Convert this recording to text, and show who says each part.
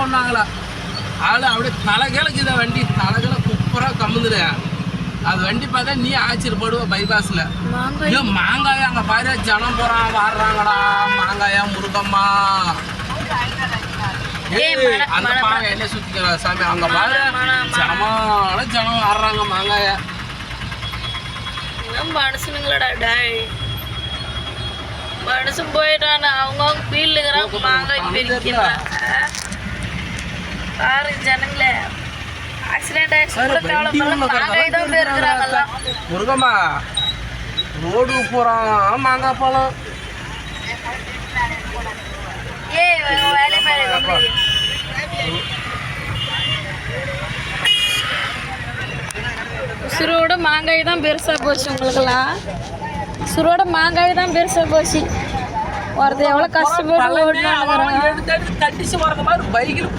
Speaker 1: வந்தாங்களா ஆளு அப்படியே தலைகளுக்கு இதை வண்டி தலைகளை குப்பராக கம்முதுல அது வண்டி பார்த்தா நீ ஆச்சரியப்படுவ பைபாஸில். ஐயோ மாங்காயா அங்கே பாரு ஜனம் போகிறான் வாடுறாங்கடா மாங்காயா முருகம்மா அந்த மாங்காய் என்ன சுற்றிக்கிற சாமி அங்கே பாரு ஜனமான ஜனம் ஆடுறாங்க மாங்காயா.
Speaker 2: மனுஷனுங்களடா டாய் மனுஷன் போயிட்டான் அவங்க ஃபீல்டுங்கிறாங்க மாங்காய் பிரிக்கிறாங்க பாரு ஜனங்களே ஆக்சிடென்ட் ஆகிடுச்சுறாங்கல்ல
Speaker 1: முருகம்மா ரோடு போகிறான் மாங்காய் பழம்
Speaker 2: வேலை மாதிரி சுரோட மாங்காய் தான் பெருசாக போச்சு உங்களுக்கெல்லாம். சுரோட மாங்காய் தான் பெருசாக போச்சு. ஒருத்தர் எவ்வளோ கஷ்டப்பட்டு ஓடினாங்க
Speaker 1: தட்டிச்சு வர்ற மாதிரி பைக்கில்